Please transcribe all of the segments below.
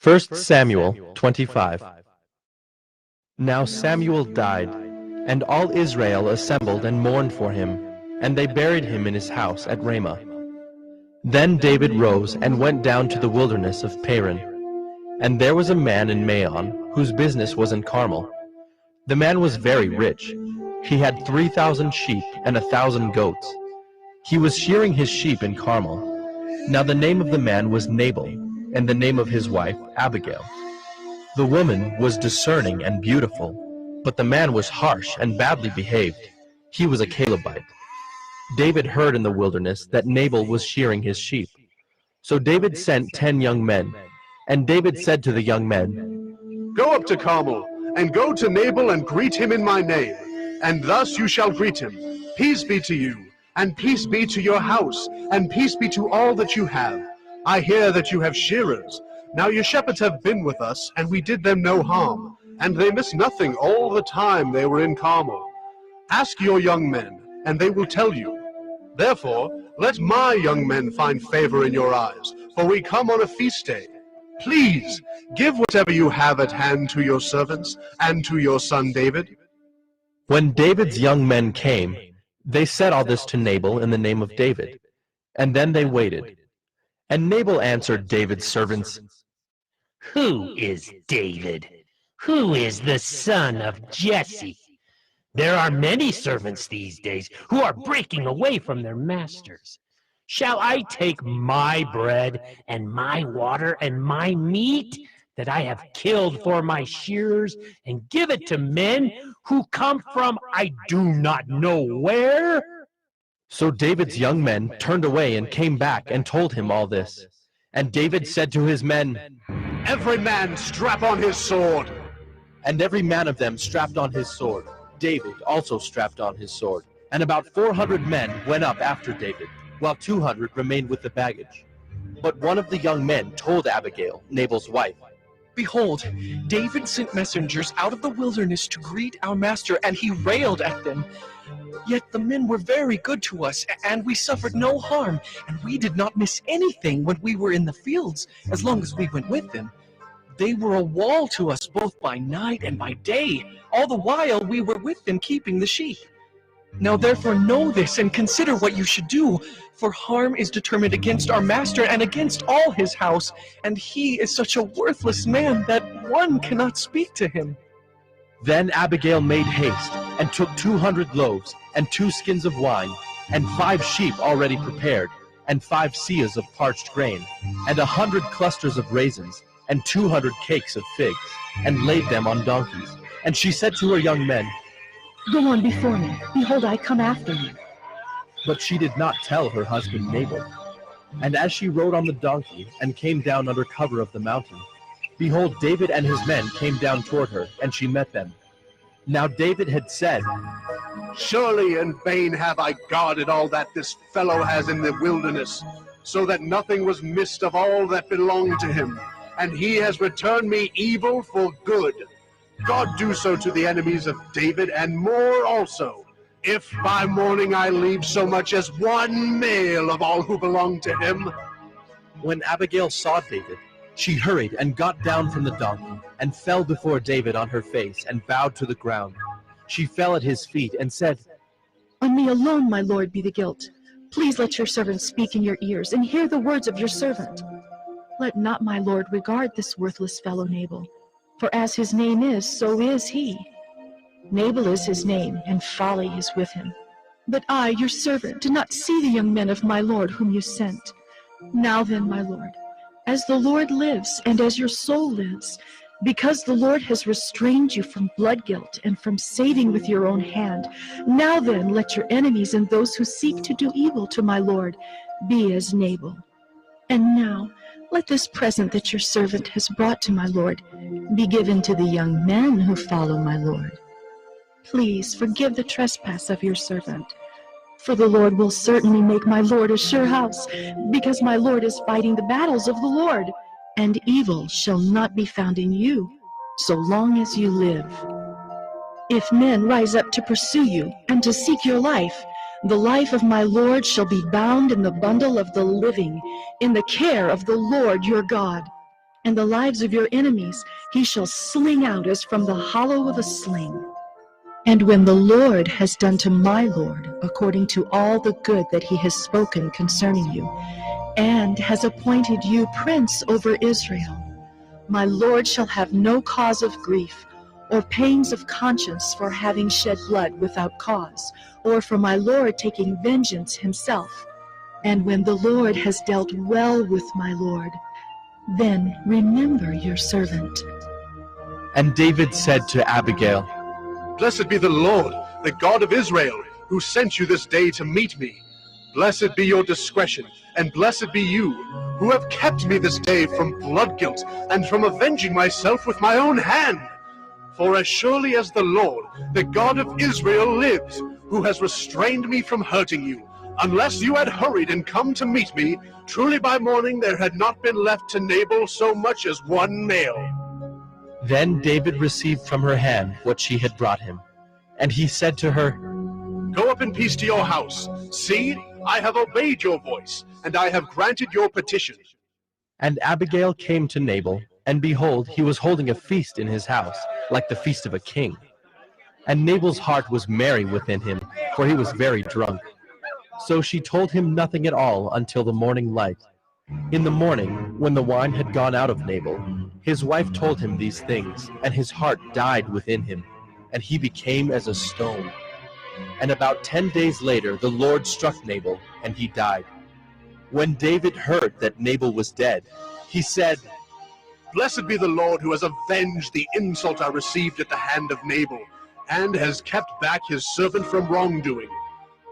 1 Samuel 25. Now Samuel died, and all Israel assembled and mourned for him, and they buried him in his house at Ramah. Then David rose and went down to the wilderness of Paran. And there was a man in Maon, whose business was in Carmel. The man was very rich. He had 3,000 sheep and 1,000 goats. He was shearing his sheep in Carmel. Now the name of the man was Nabal, and the name of his wife Abigail. The woman was discerning and beautiful, but the man was harsh and badly behaved. He was a Calebite. David heard in the wilderness that Nabal was shearing his sheep. So David sent 10 young men, and David said to the young men, "Go up to Carmel, and go to Nabal and greet him in my name, and thus you shall greet him. Peace be to you, and peace be to your house, and peace be to all that you have. I hear that you have shearers. Now your shepherds have been with us, and we did them no harm, and they missed nothing all the time they were in Carmel. Ask your young men, and they will tell you. Therefore, let my young men find favor in your eyes, for we come on a feast day. Please, give whatever you have at hand to your servants, and to your son David." When David's young men came, they said all this to Nabal in the name of David, and then they waited. And Nabal answered David's servants, "Who is David? Who is the son of Jesse? There are many servants these days who are breaking away from their masters. Shall I take my bread and my water and my meat that I have killed for my shearers and give it to men who come from I do not know where?" So David's young men turned away and came back and told him all this. And David said to his men, "Every man strap on his sword." And every man of them strapped on his sword. David also strapped on his sword. And about 400 men went up after David, while 200 remained with the baggage. But one of the young men told Abigail, Nabal's wife, "Behold, David sent messengers out of the wilderness to greet our master, and he railed at them. Yet the men were very good to us, and we suffered no harm, and we did not miss anything when we were in the fields, as long as we went with them. They were a wall to us both by night and by day, all the while we were with them keeping the sheep. Now therefore know this, and consider what you should do, for harm is determined against our master and against all his house, and he is such a worthless man that one cannot speak to him." Then Abigail made haste, and took 200 loaves, and 2 skins of wine, and 5 sheep already prepared, and 5 seahs of parched grain, and 100 clusters of raisins, and 200 cakes of figs, and laid them on donkeys. And she said to her young men, "Go on before me. Behold, I come after you." But she did not tell her husband Nabal. And as she rode on the donkey, and came down under cover of the mountain, behold, David and his men came down toward her, and she met them. Now David had said, "Surely in vain have I guarded all that this fellow has in the wilderness, so that nothing was missed of all that belonged to him, and he has returned me evil for good. God do so to the enemies of David, and more also, if by morning I leave so much as one male of all who belong to him." When Abigail saw David, she hurried and got down from the donkey, and fell before David on her face, and bowed to the ground. She fell at his feet, and said, "On me alone, my lord, be the guilt. Please let your servant speak in your ears, and hear the words of your servant. Let not my lord regard this worthless fellow Nabal, for as his name is, so is he. Nabal is his name, and folly is with him. But I, your servant, did not see the young men of my lord whom you sent. Now then, my lord, as the Lord lives, and as your soul lives, because the Lord has restrained you from blood guilt and from saving with your own hand, now then let your enemies and those who seek to do evil to my lord be as Nabal. And now let this present that your servant has brought to my lord be given to the young men who follow my lord. Please forgive the trespass of your servant, for the Lord will certainly make my lord a sure house, because my lord is fighting the battles of the Lord, and evil shall not be found in you, so long as you live. If men rise up to pursue you and to seek your life, the life of my lord shall be bound in the bundle of the living, in the care of the Lord your God. and the lives of your enemies he shall sling out as from the hollow of a sling. And when the Lord has done to my Lord according to all the good that he has spoken concerning you, and has appointed you prince over Israel, my Lord shall have no cause of grief, or pains of conscience for having shed blood without cause, or for my Lord taking vengeance himself. And when the Lord has dealt well with my Lord, then remember your servant. And David said to Abigail, Blessed be the Lord, the God of Israel, who sent you this day to meet me. Blessed be your discretion, and blessed be you, who have kept me this day from blood guilt, and from avenging myself with my own hand. For as surely as the Lord, the God of Israel, lives, who has restrained me from hurting you, unless you had hurried and come to meet me, truly by morning there had not been left to Nabal so much as one nail. Then David received from her hand what she had brought him. And he said to her, Go up in peace to your house. See, I have obeyed your voice, and I have granted your petition. And Abigail came to Nabal, and behold, he was holding a feast in his house, like the feast of a king. And Nabal's heart was merry within him, for he was very drunk. So she told him nothing at all until the morning light. In the morning, when the wine had gone out of Nabal, his wife told him these things, and his heart died within him, and he became as a stone. And about 10 days later the Lord struck Nabal, and he died. When David heard that Nabal was dead, he said, Blessed be the Lord who has avenged the insult I received at the hand of Nabal, and has kept back his servant from wrongdoing.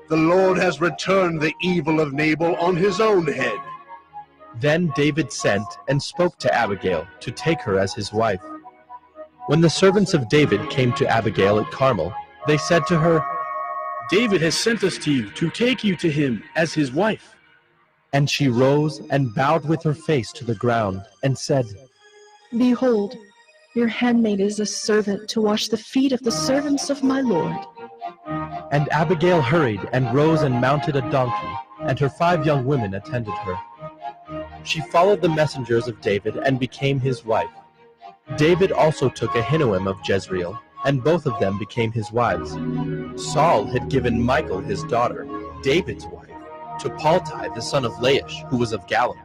The Lord has returned the evil of Nabal on his own head. Then David sent and spoke to Abigail to take her as his wife. When the servants of David came to Abigail at Carmel, they said to her, David has sent us to you to take you to him as his wife. And she rose and bowed with her face to the ground, and said, Behold, your handmaid is a servant to wash the feet of the servants of my Lord. And Abigail hurried and rose and mounted a donkey, and her 5 young women attended her. She followed the messengers of David and became his wife. David also took Ahinoam of Jezreel, and both of them became his wives. Saul had given Michal his daughter, David's wife, to Paltai the son of Laish, who was of Galim.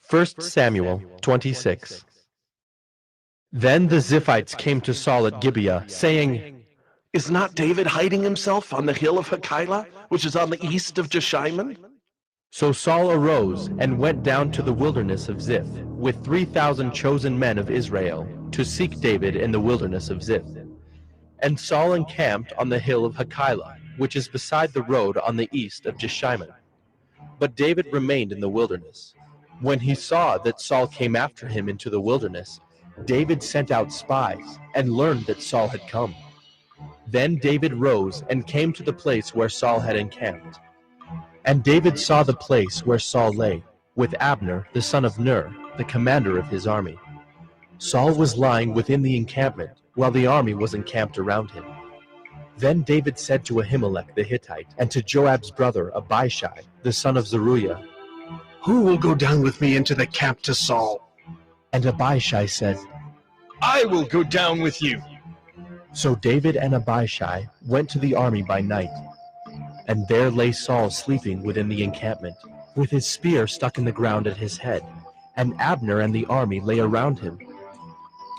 First Samuel 26. Then the Ziphites came to Saul at Gibeah, saying, Is not David hiding himself on the hill of Hachilah, which is on the east of Jeshimon? So Saul arose and went down to the wilderness of Ziph, with 3,000 chosen men of Israel, to seek David in the wilderness of Ziph. And Saul encamped on the hill of Hachilah, which is beside the road on the east of Jeshimon. But David remained in the wilderness. When he saw that Saul came after him into the wilderness, David sent out spies and learned that Saul had come. Then David rose and came to the place where Saul had encamped. And David saw the place where Saul lay, with Abner the son of Ner, the commander of his army. Saul was lying within the encampment, while the army was encamped around him. Then David said to Ahimelech the Hittite, and to Joab's brother Abishai, the son of Zeruiah, Who will go down with me into the camp to Saul? And Abishai said, I will go down with you. So David and Abishai went to the army by night. And there lay Saul sleeping within the encampment, with his spear stuck in the ground at his head, and Abner and the army lay around him.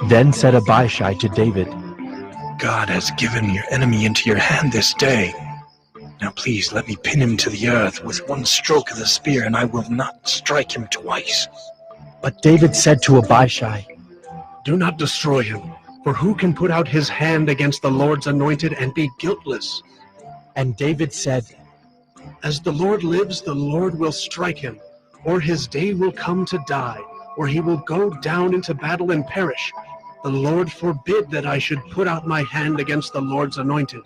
Then said Abishai to David, God has given your enemy into your hand this day. Now please let me pin him to the earth with one stroke of the spear, and I will not strike him twice. But David said to Abishai, Do not destroy him, for who can put out his hand against the Lord's anointed and be guiltless? And David said, As the Lord lives, the Lord will strike him, or his day will come to die, or he will go down into battle and perish. The Lord forbid that I should put out my hand against the Lord's anointed.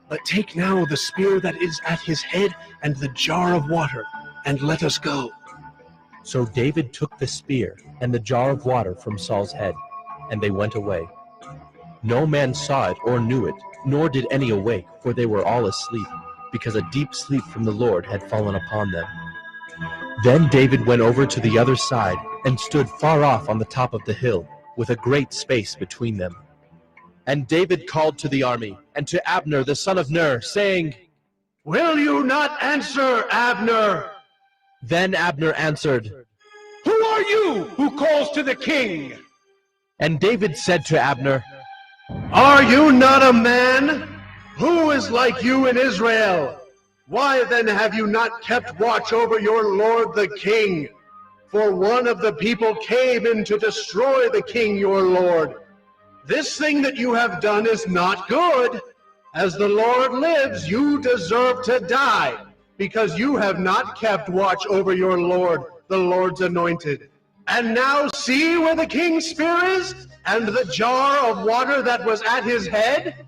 But take now the spear that is at his head and the jar of water, and let us go. So David took the spear and the jar of water from Saul's head, and they went away. No man saw it or knew it, nor did any awake, for they were all asleep, because a deep sleep from the Lord had fallen upon them. Then David went over to the other side, and stood far off on the top of the hill, with a great space between them. And David called to the army, and to Abner the son of Ner, saying, Will you not answer, Abner? Then Abner answered, Who are you who calls to the king? And David said to Abner, Are you not a man? Who is like you in Israel? Why then have you not kept watch over your lord the king? For one of the people came in to destroy the king your lord. This thing that you have done is not good. As the Lord lives, you deserve to die, because you have not kept watch over your lord, the Lord's anointed. And now see where the king's spear is, and the jar of water that was at his head?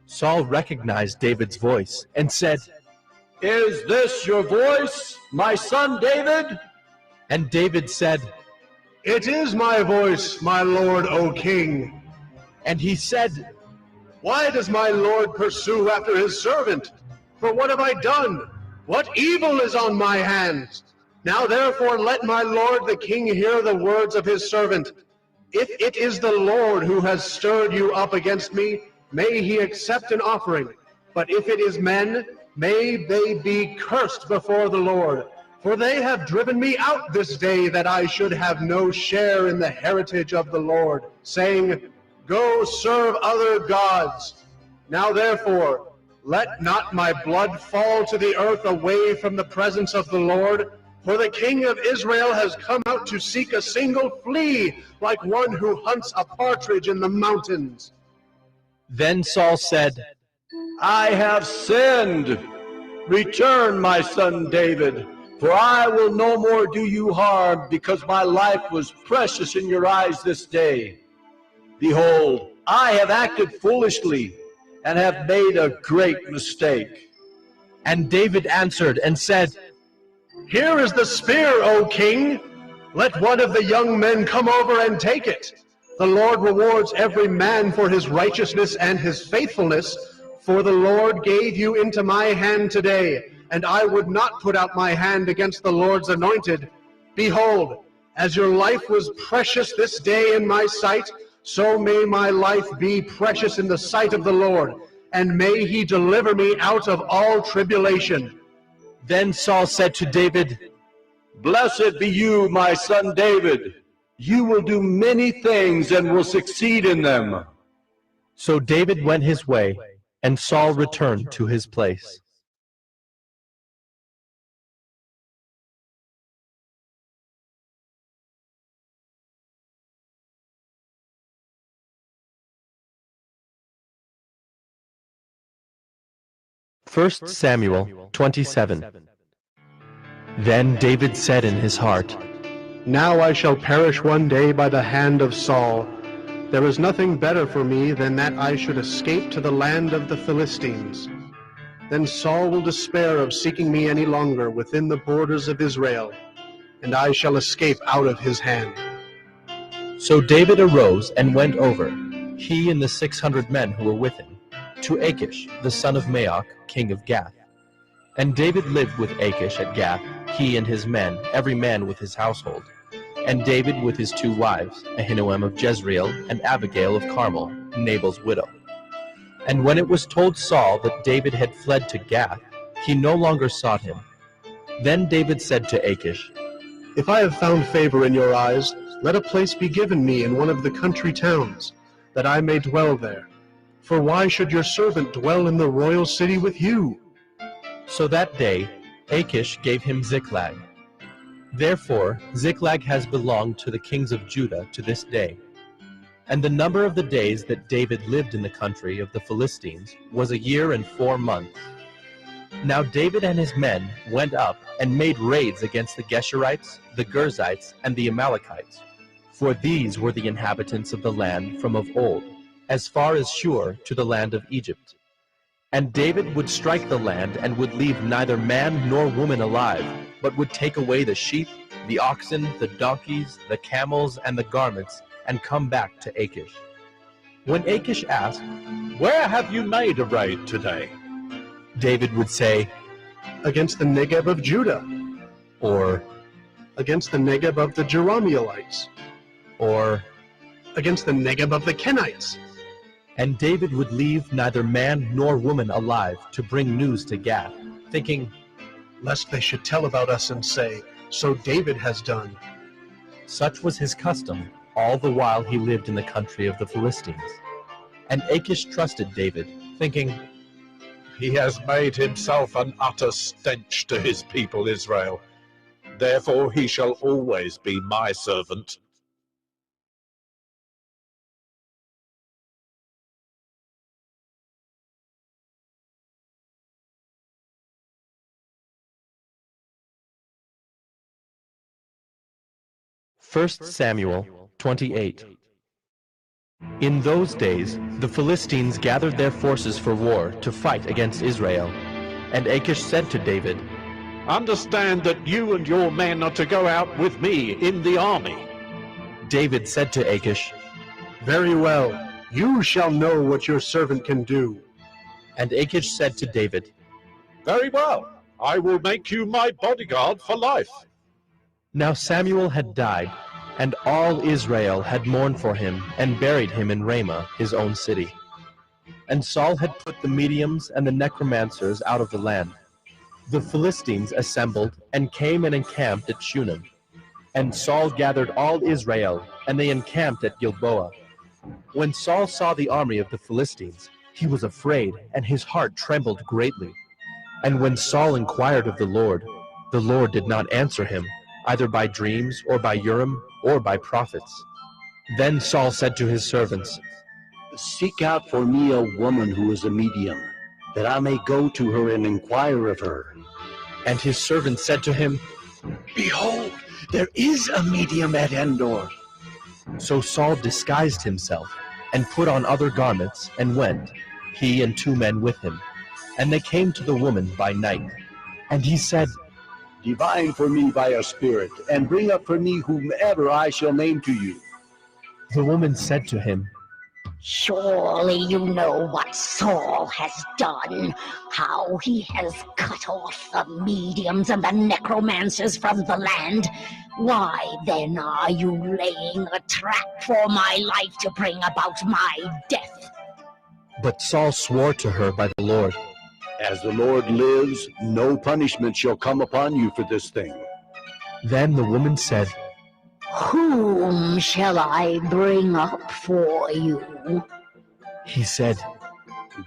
Saul recognized David's voice, and said, Is this your voice, my son David? And David said, It is my voice, my lord, O king. And he said, Why does my lord pursue after his servant? For what have I done? What evil is on my hands? Now therefore let my lord the king hear the words of his servant. If it is the Lord who has stirred you up against me, may he accept an offering. But if it is men, may they be cursed before the Lord. For they have driven me out this day, that I should have no share in the heritage of the Lord, saying, Go serve other gods. Now therefore, let not my blood fall to the earth away from the presence of the Lord, for the king of Israel has come out to seek a single flea, like one who hunts a partridge in the mountains. Then Saul said, I have sinned. Return, my son David, for I will no more do you harm, because my life was precious in your eyes this day. Behold, I have acted foolishly, and have made a great mistake. And David answered and said, Here is the spear, O king. Let one of the young men come over and take it. The Lord rewards every man for his righteousness and his faithfulness, for the Lord gave you into my hand today, and I would not put out my hand against the Lord's anointed. Behold, as your life was precious this day in my sight, so may my life be precious in the sight of the Lord, and may he deliver me out of all tribulation. Then Saul said to David, Blessed be you, my son David. You will do many things and will succeed in them. So David went his way, and Saul returned to his place. First Samuel 27. Then David said in his heart, Now I shall perish one day by the hand of Saul. There is nothing better for me than that I should escape to the land of the Philistines. Then Saul will despair of seeking me any longer within the borders of Israel, and I shall escape out of his hand. So David arose and went over, he and the 600 men who were with him, to Achish, the son of Maoch, king of Gath. And David lived with Achish at Gath, he and his men, every man with his household. And David with his 2 wives, Ahinoam of Jezreel and Abigail of Carmel, Nabal's widow. And when it was told Saul that David had fled to Gath, he no longer sought him. Then David said to Achish, If I have found favor in your eyes, let a place be given me in one of the country towns, that I may dwell there. For why should your servant dwell in the royal city with you? So that day Achish gave him Ziklag. Therefore Ziklag has belonged to the kings of Judah to this day. And the number of the days that David lived in the country of the Philistines was 1 year and 4 months. Now David and his men went up and made raids against the Geshurites, the Girzites, and the Amalekites, for these were the inhabitants of the land from of old, as far as Shur to the land of Egypt. And David would strike the land and would leave neither man nor woman alive, but would take away the sheep, the oxen, the donkeys, the camels, and the garments, and come back to Achish. When Achish asked, Where have you made a raid today? David would say, Against the Negeb of Judah, or, against the Negeb of the Jerahmeelites, or, against the Negeb of the Kenites. and David would leave neither man nor woman alive to bring news to Gath, thinking, Lest they should tell about us and say, So David has done. such was his custom all the while he lived in the country of the Philistines. And Achish trusted David, thinking, He has made himself an utter stench to his people Israel. Therefore he shall always be my servant. First Samuel 28. In those days, the Philistines gathered their forces for war to fight against Israel. And Achish said to David, Understand that you and your men are to go out with me in the army. David said to Achish, Very well, you shall know what your servant can do. and Achish said to David, Very well, I will make you my bodyguard for life. Now Samuel had died, and all Israel had mourned for him and buried him in Ramah, his own city. And Saul had put the mediums and the necromancers out of the land. The Philistines assembled and came and encamped at Shunem. And Saul gathered all Israel, and they encamped at Gilboa. When Saul saw the army of the Philistines, he was afraid, and his heart trembled greatly. And when Saul inquired of the Lord did not answer him, either by dreams, or by Urim, or by prophets. Then Saul said to his servants, Seek out for me a woman who is a medium, that I may go to her and inquire of her. And his servants said to him, Behold, there is a medium at Endor. So Saul disguised himself, and put on other garments, and went, he and 2 men with him. And they came to the woman by night. And he said, Divine for me by a spirit, and bring up for me whomever I shall name to you. The woman said to him, Surely you know what Saul has done, how he has cut off the mediums and the necromancers from the land. Why then are you laying a trap for my life to bring about my death? But Saul swore to her by the Lord. As the Lord lives, no punishment shall come upon you for this thing. Then the woman said, Whom shall I bring up for you? He said,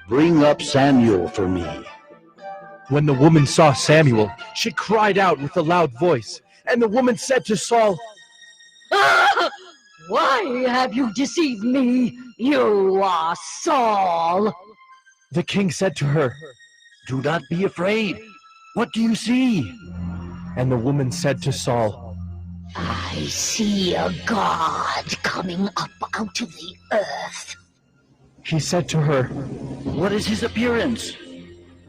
Bring up Samuel for me. When the woman saw Samuel, she cried out with a loud voice. And the woman said to Saul, Why have you deceived me? You are Saul. The king said to her, Do not be afraid. What do you see? And the woman said to Saul, I see a god coming up out of the earth. He said to her, What is his appearance?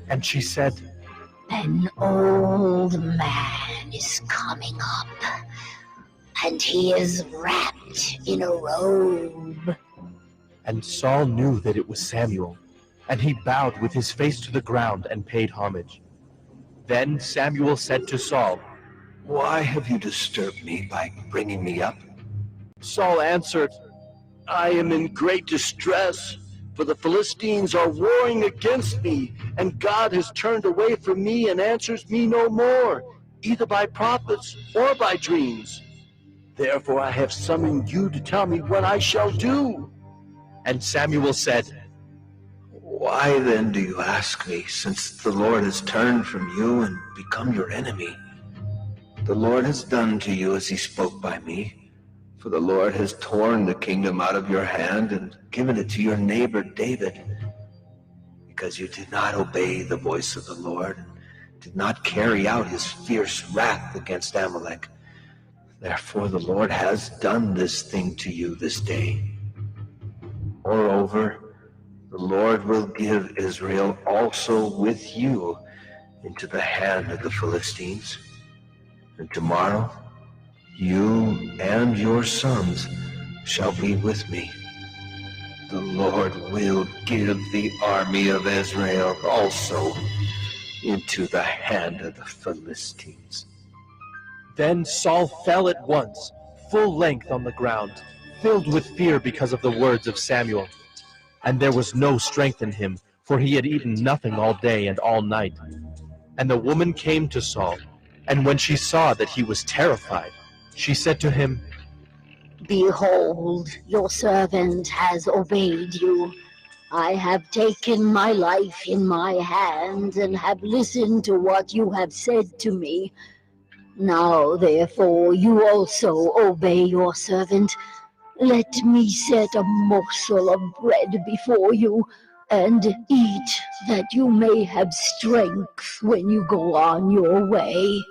and she said, An old man is coming up, and he is wrapped in a robe. And Saul knew that it was Samuel, and he bowed with his face to the ground and paid homage. Then Samuel said to Saul, Why have you disturbed me by bringing me up? Saul answered, I am in great distress, for the Philistines are warring against me, and God has turned away from me and answers me no more, either by prophets or by dreams. Therefore I have summoned you to tell me what I shall do. And Samuel said, Why then do you ask me, since the Lord has turned from you and become your enemy? The Lord has done to you as he spoke by me. For the Lord has torn the kingdom out of your hand and given it to your neighbor David, because you did not obey the voice of the Lord, and did not carry out his fierce wrath against Amalek. Therefore the Lord has done this thing to you this day. Moreover, the Lord will give Israel also with you into the hand of the Philistines. And tomorrow You and your sons shall be with me. The Lord will give the army of Israel also into the hand of the Philistines. Then Saul fell at once, full length on the ground, filled with fear because of the words of Samuel. And there was no strength in him, for he had eaten nothing all day and all night. And the woman came to Saul, and when she saw that he was terrified, she said to him, Behold, your servant has obeyed you. I have taken my life in my hands and have listened to what you have said to me. Now, therefore, you also obey your servant. Let me set a morsel of bread before you, and eat, that you may have strength when you go on your way.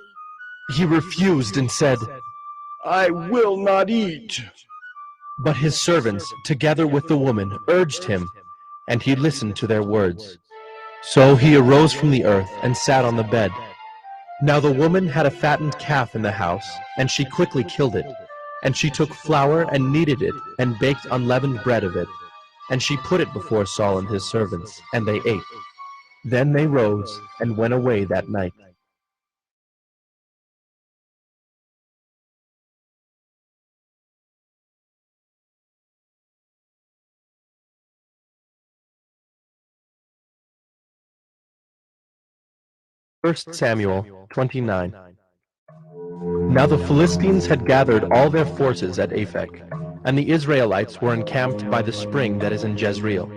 He refused and said, I will not eat. But his servants, together with the woman, urged him, and he listened to their words. So he arose from the earth and sat on the bed. Now the woman had a fattened calf in the house, and she quickly killed it. And she took flour and kneaded it, and baked unleavened bread of it. And she put it before Saul and his servants, and they ate. Then they rose and went away that night. First Samuel 29. Now the Philistines had gathered all their forces at Aphek, and the Israelites were encamped by the spring that is in Jezreel.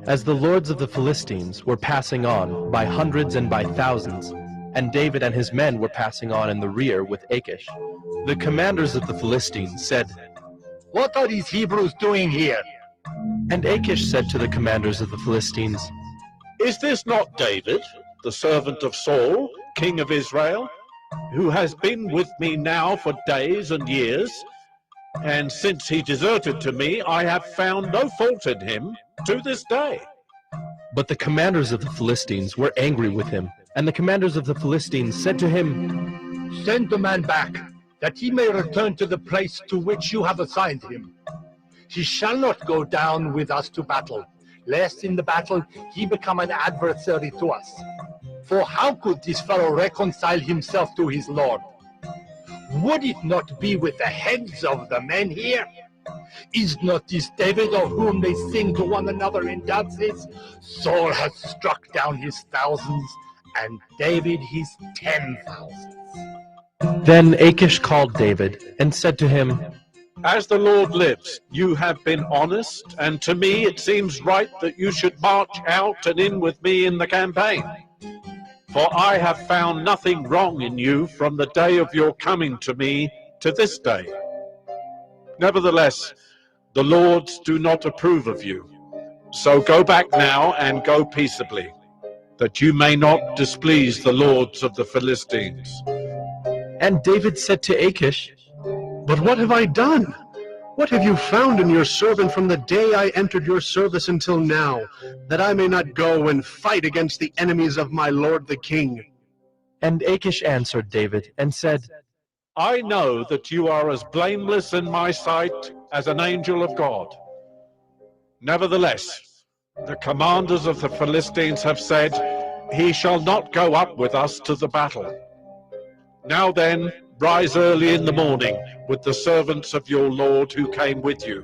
As the lords of the Philistines were passing on by hundreds and by thousands, and David and his men were passing on in the rear with Achish, the commanders of the Philistines said, What are these Hebrews doing here? And Achish said to the commanders of the Philistines, Is this not David, the servant of Saul, king of Israel, who has been with me now for days and years? And since he deserted to me, I have found no fault in him to this day. But the commanders of the Philistines were angry with him, and the commanders of the Philistines said to him, Send the man back, that he may return to the place to which you have assigned him. He shall not go down with us to battle, lest in the battle he become an adversary to us. For how could this fellow reconcile himself to his Lord? Would it not be with the heads of the men here? Is not this David of whom they sing to one another in dances? Saul has struck down his thousands, and David his 10,000s. Then Achish called David and said to him, As the Lord lives, you have been honest, and to me it seems right that you should march out and in with me in the campaign. For I have found nothing wrong in you from the day of your coming to me to this day. Nevertheless, the lords do not approve of you. So go back now and go peaceably, that you may not displease the lords of the Philistines. And David said to Achish, But what have I done? What have you found in your servant from the day I entered your service until now, that I may not go and fight against the enemies of my lord the king? And Achish answered David and said, I know that you are as blameless in my sight as an angel of God. Nevertheless, the commanders of the Philistines have said, He shall not go up with us to the battle. Now then, rise early in the morning with the servants of your Lord who came with you,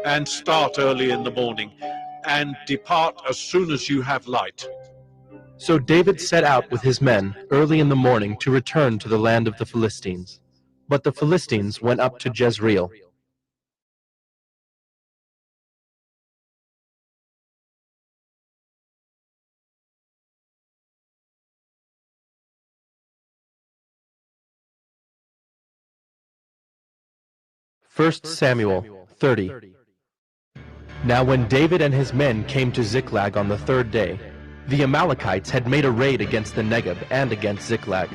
and start early in the morning, and depart as soon as you have light. So David set out with his men early in the morning to return to the land of the Philistines. But the Philistines went up to Jezreel. First Samuel 30. Now when David and his men came to Ziklag on the third day, the Amalekites had made a raid against the Negeb and against Ziklag.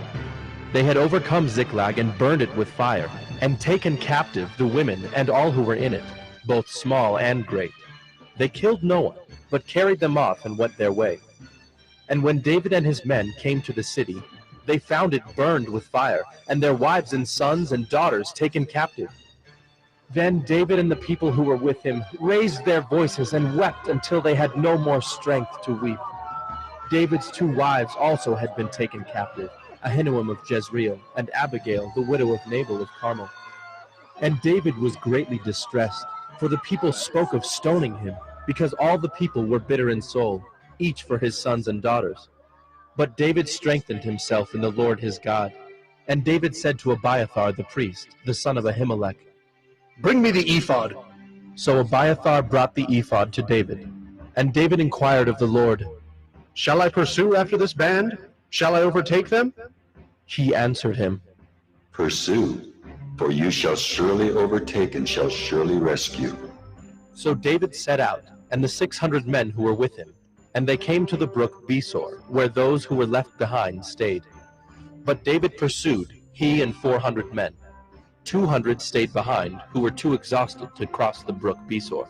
They had overcome Ziklag and burned it with fire, and taken captive the women and all who were in it, both small and great. They killed no one, but carried them off and went their way. And when David and his men came to the city, they found it burned with fire, and their wives and sons and daughters taken captive. Then David and the people who were with him raised their voices and wept until they had no more strength to weep. David's 2 wives also had been taken captive, Ahinoam of Jezreel and Abigail, the widow of Nabal of Carmel. And David was greatly distressed, for the people spoke of stoning him, because all the people were bitter in soul, each for his sons and daughters. But David strengthened himself in the Lord his God. And David said to Abiathar the priest, the son of Ahimelech, "Bring me the ephod." So Abiathar brought the ephod to David. And David inquired of the Lord, "Shall I pursue after this band? Shall I overtake them?" He answered him, "Pursue, for you shall surely overtake and shall surely rescue." So David set out, and the 600 men who were with him, and they came to the brook Besor, where those who were left behind stayed. But David pursued, he and 400 men. 200 stayed behind, who were too exhausted to cross the brook Besor.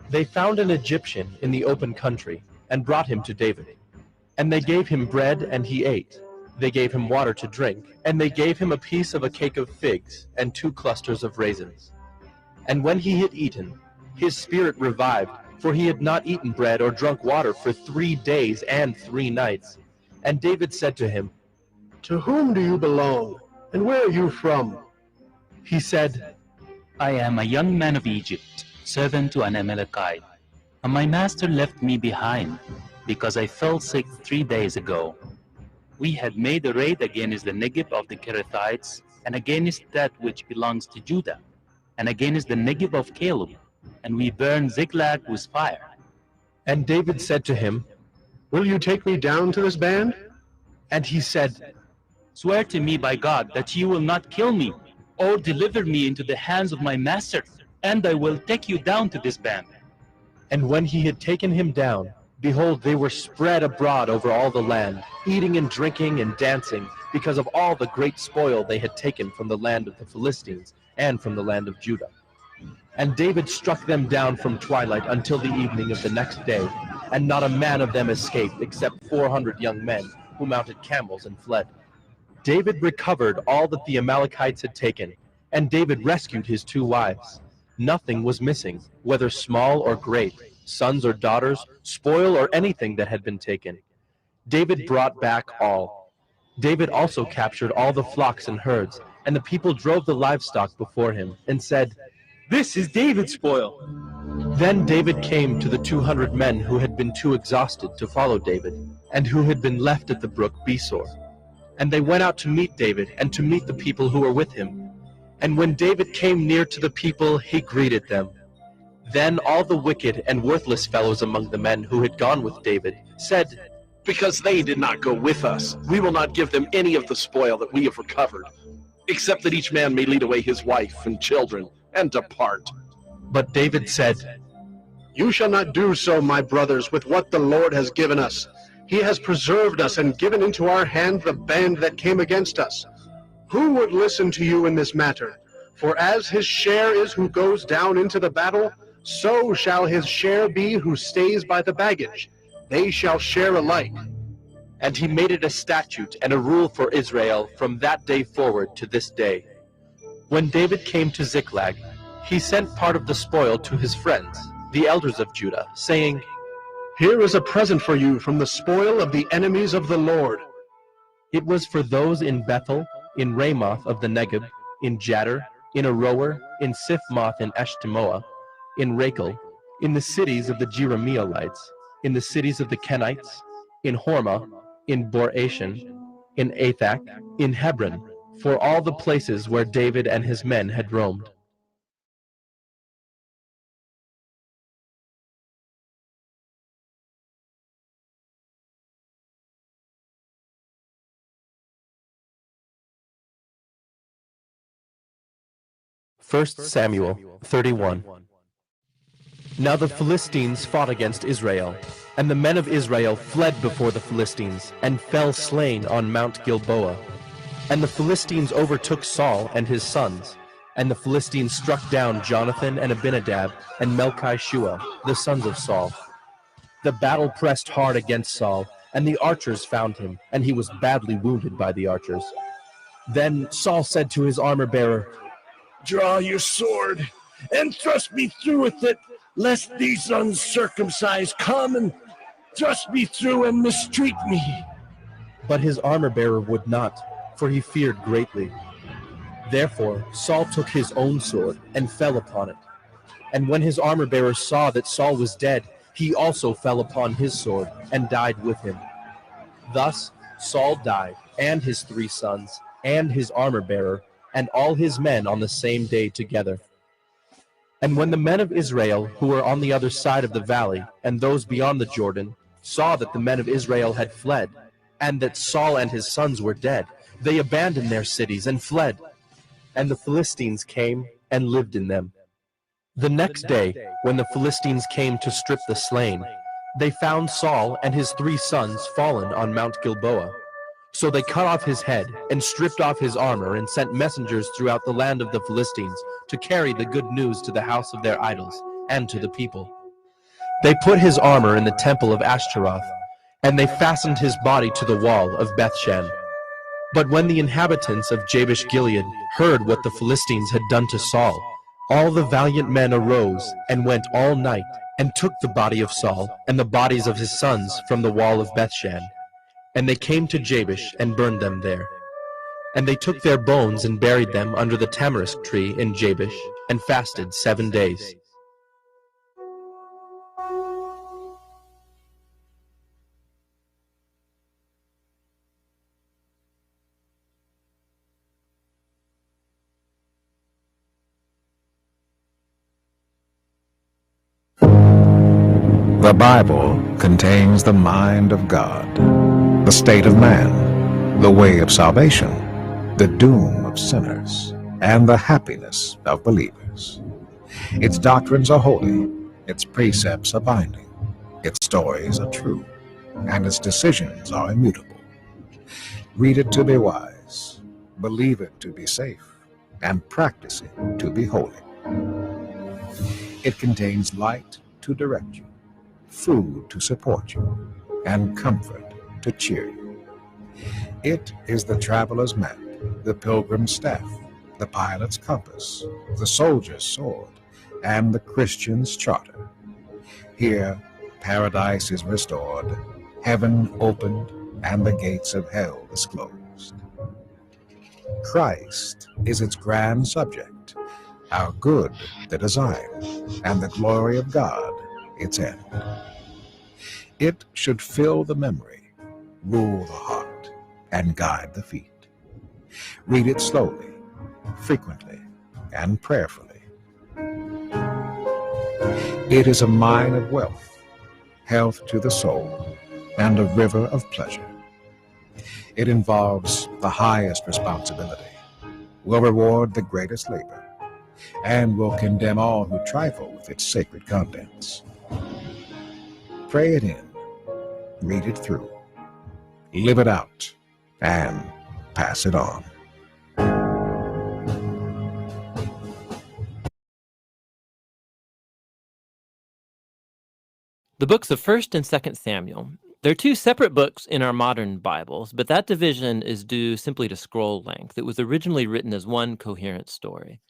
They found an Egyptian in the open country, and brought him to David. And they gave him bread, and he ate. They gave him water to drink, and they gave him a piece of a cake of figs, and 2 clusters of raisins. And when he had eaten, his spirit revived, for he had not eaten bread or drunk water for 3 days and 3 nights. And David said to him, "To whom do you belong, and where are you from?" He said, "I am a young man of Egypt, servant to an Amalekite, and my master left me behind, because I fell sick 3 days ago. We had made a raid against the Negev of the Kerethites, and against that which belongs to Judah, and against the Negev of Caleb, and we burned Ziklag with fire." And David said to him, "Will you take me down to this band?" And he said, "Swear to me by God that you will not kill me, or deliver me into the hands of my master, and I will take you down to this band." And when he had taken him down, behold, they were spread abroad over all the land, eating and drinking and dancing, because of all the great spoil they had taken from the land of the Philistines and from the land of Judah. And David struck them down from twilight until the evening of the next day, and not a man of them escaped, except 400 young men, who mounted camels and fled. David recovered all that the Amalekites had taken, and David rescued his 2 wives. Nothing was missing, whether small or great, sons or daughters, spoil or anything that had been taken. David brought back all. David also captured all the flocks and herds, and the people drove the livestock before him, and said, "This is David's spoil." Then David came to the 200 men who had been too exhausted to follow David, and who had been left at the brook Besor. And they went out to meet David, and to meet the people who were with him. And when David came near to the people, he greeted them. Then all the wicked and worthless fellows among the men who had gone with David said, "Because they did not go with us, we will not give them any of the spoil that we have recovered, except that each man may lead away his wife and children and depart." But David said, "You shall not do so, my brothers, with what the Lord has given us. He has preserved us and given into our hand the band that came against us. Who would listen to you in this matter? For as his share is who goes down into the battle, so shall his share be who stays by the baggage. They shall share alike." And he made it a statute and a rule for Israel from that day forward to this day. When David came to Ziklag, he sent part of the spoil to his friends, the elders of Judah, saying, "Here is a present for you from the spoil of the enemies of the Lord." It was for those in Bethel, in Ramoth of the Negeb, in Jadar, in Aroer, in Siphmoth and Eshtemoa, in Rachel, in the cities of the Jerahmeelites, in the cities of the Kenites, in Hormah, in Bor-Ashan, in Athak, in Hebron, for all the places where David and his men had roamed. First Samuel 31. Now the Philistines fought against Israel, and the men of Israel fled before the Philistines, and fell slain on Mount Gilboa. And the Philistines overtook Saul and his sons, and the Philistines struck down Jonathan and Abinadab and Melchi-Shua, the sons of Saul. The battle pressed hard against Saul, and the archers found him, and he was badly wounded by the archers. Then Saul said to his armor-bearer, "Draw your sword and thrust me through with it, lest these uncircumcised come and thrust me through and mistreat me." But his armor-bearer would not, for he feared greatly. Therefore Saul took his own sword and fell upon it. And when his armor-bearer saw that Saul was dead, he also fell upon his sword and died with him. Thus Saul died, and his 3 sons, and his armor-bearer, and all his men on the same day together. And when the men of Israel, who were on the other side of the valley, and those beyond the Jordan, saw that the men of Israel had fled, and that Saul and his sons were dead, they abandoned their cities and fled. And the Philistines came and lived in them. The next day, when the Philistines came to strip the slain, they found Saul and his 3 sons fallen on Mount Gilboa. So they cut off his head and stripped off his armor and sent messengers throughout the land of the Philistines to carry the good news to the house of their idols and to the people. They put his armor in the temple of Ashtaroth, and they fastened his body to the wall of Bethshan. But when the inhabitants of Jabesh Gilead heard what the Philistines had done to Saul, all the valiant men arose and went all night and took the body of Saul and the bodies of his sons from the wall of Bethshan. And they came to Jabesh and burned them there. And they took their bones and buried them under the tamarisk tree in Jabesh, and fasted 7 days. The Bible contains the mind of God, the state of man, the way of salvation, the doom of sinners, and the happiness of believers. Its doctrines are holy, its precepts are binding, its stories are true, and its decisions are immutable. Read it to be wise, believe it to be safe, and practice it to be holy. It contains light to direct you, food to support you, and comfort to cheer you. It is the traveler's map, the pilgrim's staff, the pilot's compass, the soldier's sword, and the Christian's charter. Here, paradise is restored, heaven opened, and the gates of hell disclosed. Christ is its grand subject, our good the design, and the glory of God its end. It should fill the memory, rule the heart, and guide the feet. Read it slowly, frequently, and prayerfully. It is a mine of wealth, health to the soul, and a river of pleasure. It involves the highest responsibility, will reward the greatest labor, and will condemn all who trifle with its sacred contents. Pray it in, read it through, live it out, and pass it on. The books of 1st and 2nd Samuel. They're 2 separate books in our modern Bibles, but that division is due simply to scroll length. It was originally written as one coherent story.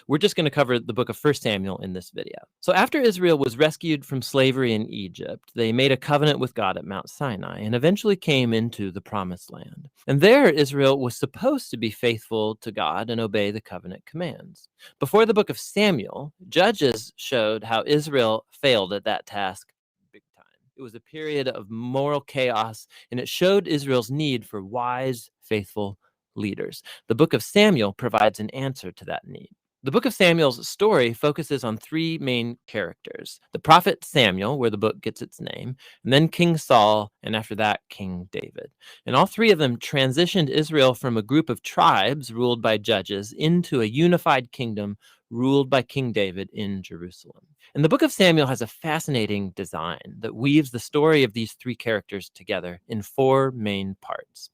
We're just going to cover the book of 1 Samuel in this video. So after Israel was rescued from slavery in Egypt, they made a covenant with God at Mount Sinai and eventually came into the Promised Land. And there, Israel was supposed to be faithful to God and obey the covenant commands. Before the book of Samuel, Judges showed how Israel failed at that task big time. It was a period of moral chaos, and it showed Israel's need for wise, faithful leaders. The book of Samuel provides an answer to that need. The book of Samuel's story focuses on 3 main characters: the prophet Samuel, where the book gets its name, and then King Saul, and after that, King David. And all 3 of them transitioned Israel from a group of tribes ruled by judges into a unified kingdom ruled by King David in Jerusalem. And the book of Samuel has a fascinating design that weaves the story of these 3 characters together in 4 main parts.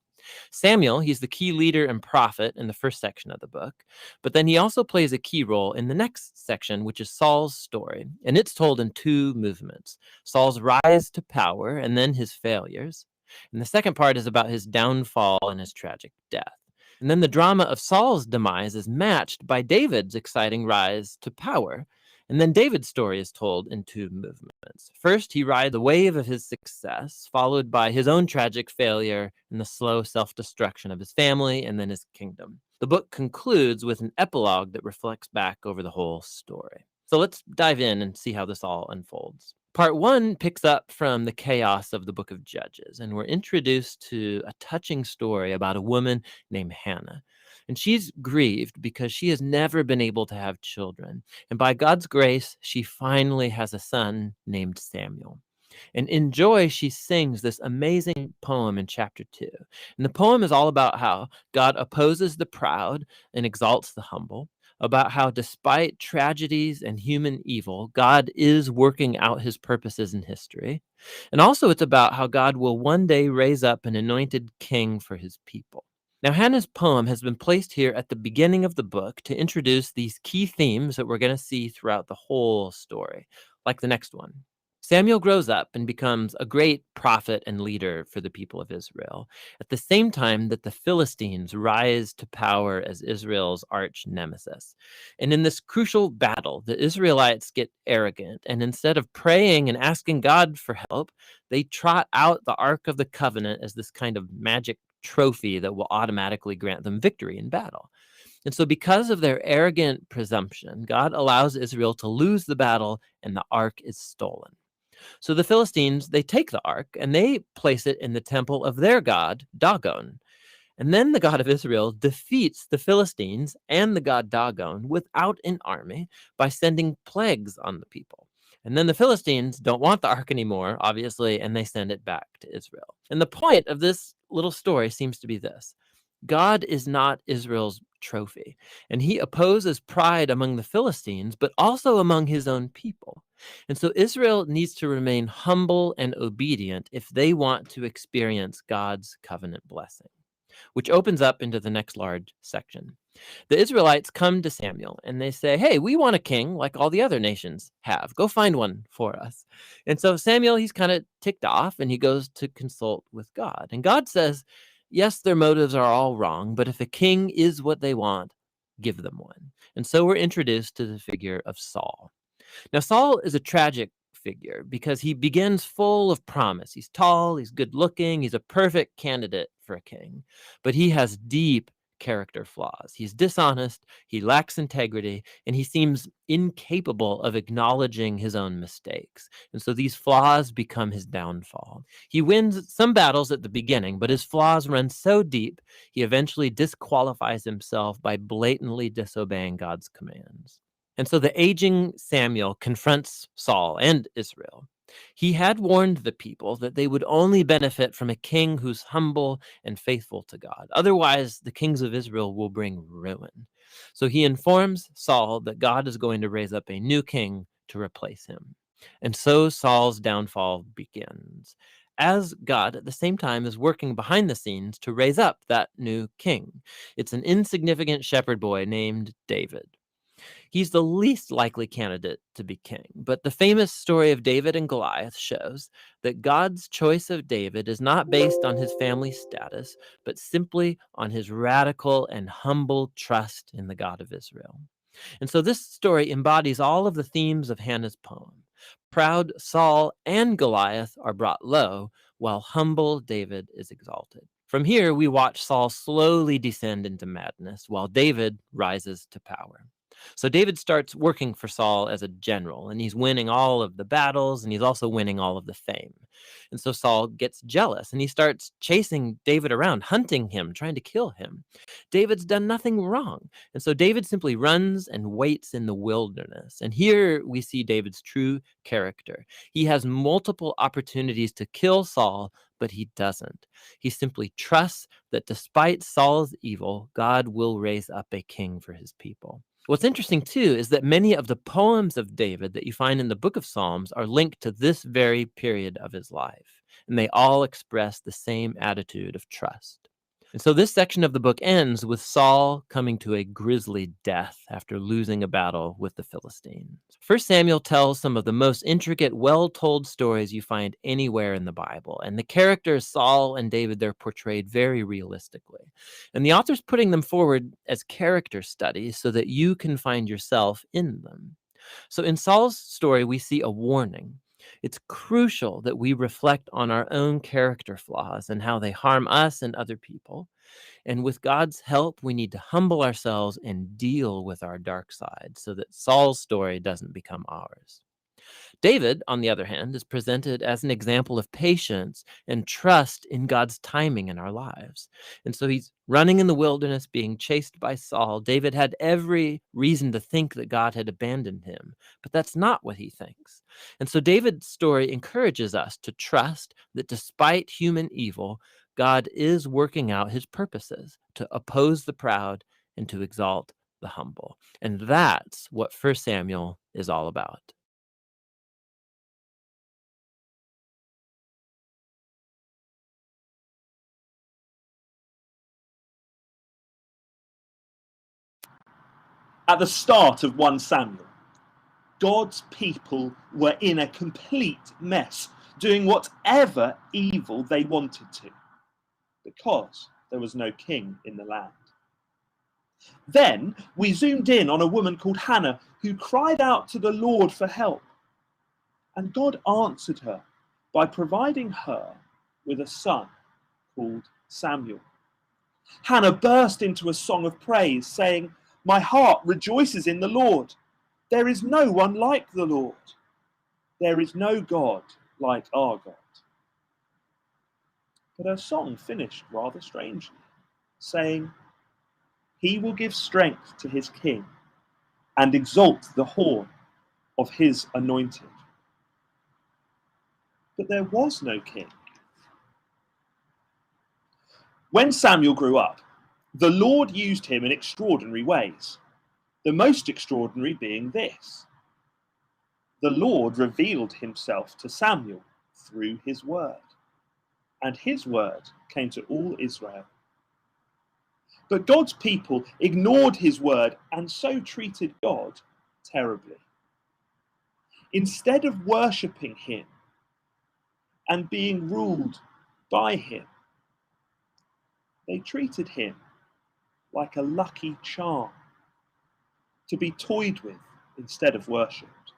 Samuel, he's the key leader and prophet in the first section of the book, but then he also plays a key role in the next section, which is Saul's story, and it's told in 2 movements: Saul's rise to power and then his failures, And the second part is about his downfall and his tragic death. And then the drama of Saul's demise is matched by David's exciting rise to power. And then David's story is told in two movements. First, he rides the wave of his success, followed by his own tragic failure and the slow self-destruction of his family and then his kingdom. The book concludes with an epilogue that reflects back over the whole story. So let's dive in and see how this all unfolds. Part 1 picks up from the chaos of the book of Judges, and we're introduced to a touching story about a woman named Hannah. And she's grieved because she has never been able to have children. And by God's grace, she finally has a son named Samuel. And in joy, she sings this amazing poem in chapter 2. And the poem is all about how God opposes the proud and exalts the humble, about how despite tragedies and human evil, God is working out his purposes in history. And also it's about how God will one day raise up an anointed king for his people. Now, Hannah's poem has been placed here at the beginning of the book to introduce these key themes that we're going to see throughout the whole story, like the next one. Samuel grows up and becomes a great prophet and leader for the people of Israel, at the same time that the Philistines rise to power as Israel's arch nemesis. And in this crucial battle, the Israelites get arrogant, and instead of praying and asking God for help, they trot out the Ark of the Covenant as this kind of magic trophy that will automatically grant them victory in battle. And so because of their arrogant presumption, God allows Israel to lose the battle and the ark is stolen. So the Philistines, they take the ark and they place it in the temple of their god, Dagon. And then the God of Israel defeats the Philistines and the god Dagon without an army by sending plagues on the people. And then the Philistines don't want the ark anymore, obviously, and they send it back to Israel. And the point of this little story seems to be this: God is not Israel's trophy, and he opposes pride among the Philistines, but also among his own people. And so Israel needs to remain humble and obedient if they want to experience God's covenant blessing, which opens up into the next large section. The Israelites come to Samuel and they say, hey, we want a king like all the other nations have. Go find one for us. And so Samuel, he's kind of ticked off and he goes to consult with God. And God says, yes, their motives are all wrong, but if a king is what they want, give them one. And so we're introduced to the figure of Saul. Now, Saul is a tragic figure because he begins full of promise. He's tall, he's good looking, he's a perfect candidate for a king, but he has deep character flaws. He's dishonest, he lacks integrity, and he seems incapable of acknowledging his own mistakes. And so these flaws become his downfall. He wins some battles at the beginning, but his flaws run so deep, he eventually disqualifies himself by blatantly disobeying God's commands. And so the aging Samuel confronts Saul and Israel. He had warned the people that they would only benefit from a king who's humble and faithful to God. Otherwise, the kings of Israel will bring ruin. So he informs Saul that God is going to raise up a new king to replace him. And so Saul's downfall begins, as God at the same time is working behind the scenes to raise up that new king. It's an insignificant shepherd boy named David. He's the least likely candidate to be king, but the famous story of David and Goliath shows that God's choice of David is not based on his family status, but simply on his radical and humble trust in the God of Israel. And so this story embodies all of the themes of Hannah's poem. Proud Saul and Goliath are brought low, while humble David is exalted. From here, we watch Saul slowly descend into madness, while David rises to power. So David starts working for Saul as a general, and he's winning all of the battles, and he's also winning all of the fame. And so Saul gets jealous, and he starts chasing David around, hunting him, trying to kill him. David's done nothing wrong. And so David simply runs and waits in the wilderness. And here we see David's true character. He has multiple opportunities to kill Saul, but he doesn't. He simply trusts that despite Saul's evil, God will raise up a king for his people. What's interesting, too, is that many of the poems of David that you find in the book of Psalms are linked to this very period of his life, and they all express the same attitude of trust. And so this section of the book ends with Saul coming to a grisly death after losing a battle with the Philistines. 1 Samuel tells some of the most intricate, well-told stories you find anywhere in the Bible. And the characters Saul and David, they're portrayed very realistically. And the author's putting them forward as character studies so that you can find yourself in them. So in Saul's story, we see a warning. It's crucial that we reflect on our own character flaws and how they harm us and other people. And with God's help, we need to humble ourselves and deal with our dark side so that Saul's story doesn't become ours. David, on the other hand, is presented as an example of patience and trust in God's timing in our lives. And so he's running in the wilderness, being chased by Saul. David had every reason to think that God had abandoned him, but that's not what he thinks. And so David's story encourages us to trust that despite human evil, God is working out his purposes to oppose the proud and to exalt the humble. And that's what 1 Samuel is all about. At the start of 1 Samuel, God's people were in a complete mess, doing whatever evil they wanted to, because there was no king in the land. Then we zoomed in on a woman called Hannah who cried out to the Lord for help. And God answered her by providing her with a son called Samuel. Hannah burst into a song of praise, saying, "My heart rejoices in the Lord. There is no one like the Lord. There is no God like our God." But her song finished rather strangely, saying, "He will give strength to his king and exalt the horn of his anointed." But there was no king. When Samuel grew up, the Lord used him in extraordinary ways, the most extraordinary being this: the Lord revealed himself to Samuel through his word, and his word came to all Israel. But God's people ignored his word and so treated God terribly. Instead of worshipping him and being ruled by him, they treated him like a lucky charm to be toyed with instead of worshipped.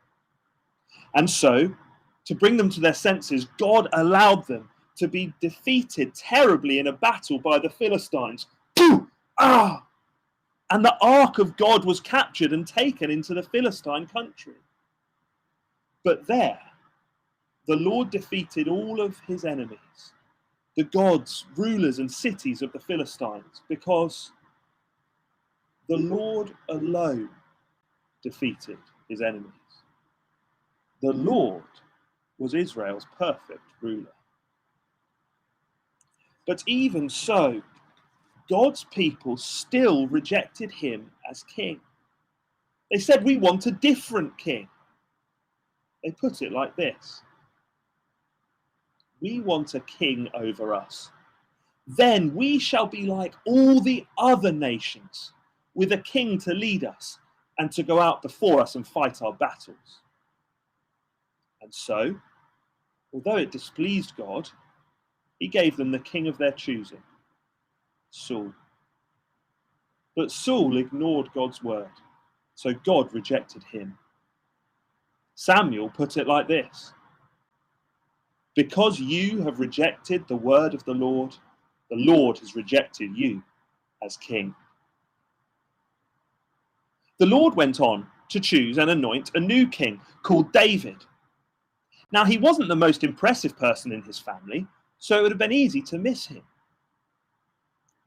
And so, to bring them to their senses, God allowed them to be defeated terribly in a battle by the Philistines. And the ark of God was captured and taken into the Philistine country. But there, the Lord defeated all of his enemies, the gods, rulers, and cities of the Philistines, because the Lord alone defeated his enemies. The Lord was Israel's perfect ruler. But even so, God's people still rejected him as king. They said, "We want a different king." They put it like this: "We want a king over us. Then we shall be like all the other nations, with a king to lead us and to go out before us and fight our battles." And so, although it displeased God, he gave them the king of their choosing, Saul. But Saul ignored God's word, so God rejected him. Samuel put it like this: "Because you have rejected the word of the Lord has rejected you as king." The Lord went on to choose and anoint a new king called David. Now, he wasn't the most impressive person in his family, so it would have been easy to miss him.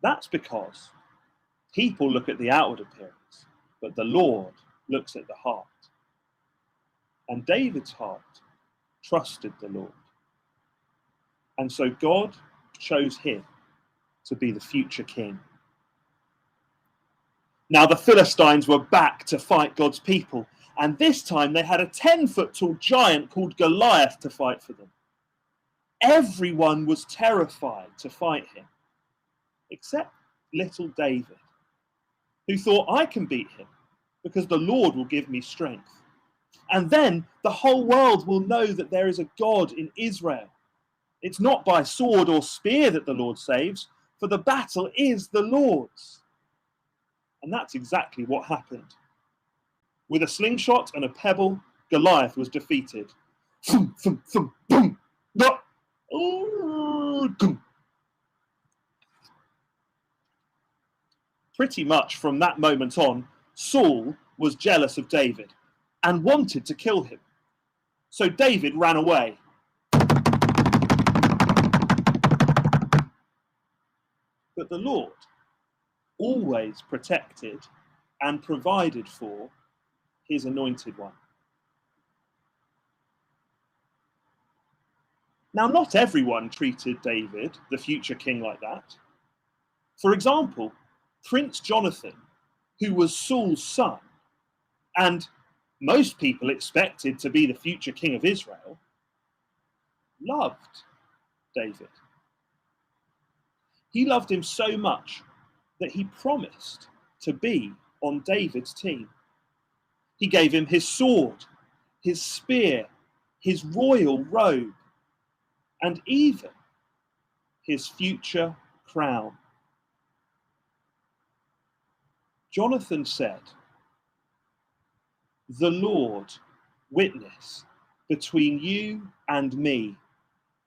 That's because people look at the outward appearance, but the Lord looks at the heart. And David's heart trusted the Lord. And so God chose him to be the future king. Now the Philistines were back to fight God's people, and this time they had a 10-foot tall giant called Goliath to fight for them. Everyone was terrified to fight him, except little David, who thought, I can beat him because the Lord will give me strength. And then the whole world will know that there is a God in Israel. It's not by sword or spear that the Lord saves, for the battle is the Lord's. And that's exactly what happened. With a slingshot and a pebble, Goliath was defeated. Thump, thump, thump, boom. Pretty much from that moment on, Saul was jealous of David and wanted to kill him. So David ran away. But the Lord always protected and provided for his anointed one. Now, not everyone treated David, the future king, like that. For example, Prince Jonathan, who was Saul's son, and most people expected to be the future king of Israel, loved David. He loved him so much that he promised to be on David's team. He gave him his sword, his spear, his royal robe, and even his future crown. Jonathan said, "The Lord witness between you and me,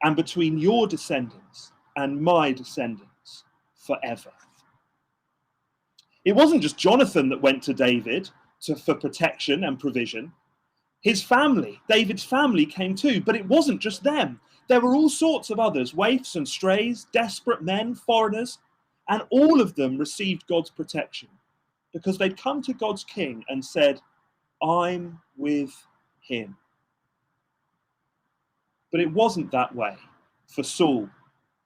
and between your descendants and my descendants forever." It wasn't just Jonathan that went to David for protection and provision. His family, David's family, came too, but it wasn't just them. There were all sorts of others, waifs and strays, desperate men, foreigners, and all of them received God's protection because they'd come to God's king and said, "I'm with him." But it wasn't that way for Saul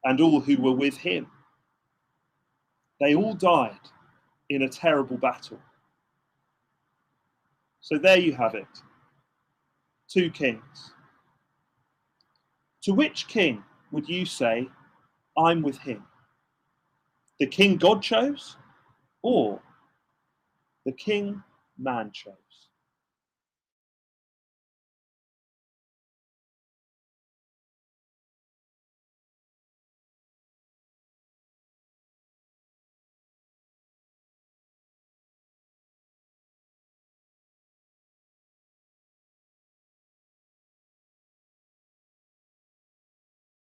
and all who were with him. They all died in a terrible battle. So there you have it. 2 kings. To which king would you say, "I'm with him"? The king God chose, or the king man chose?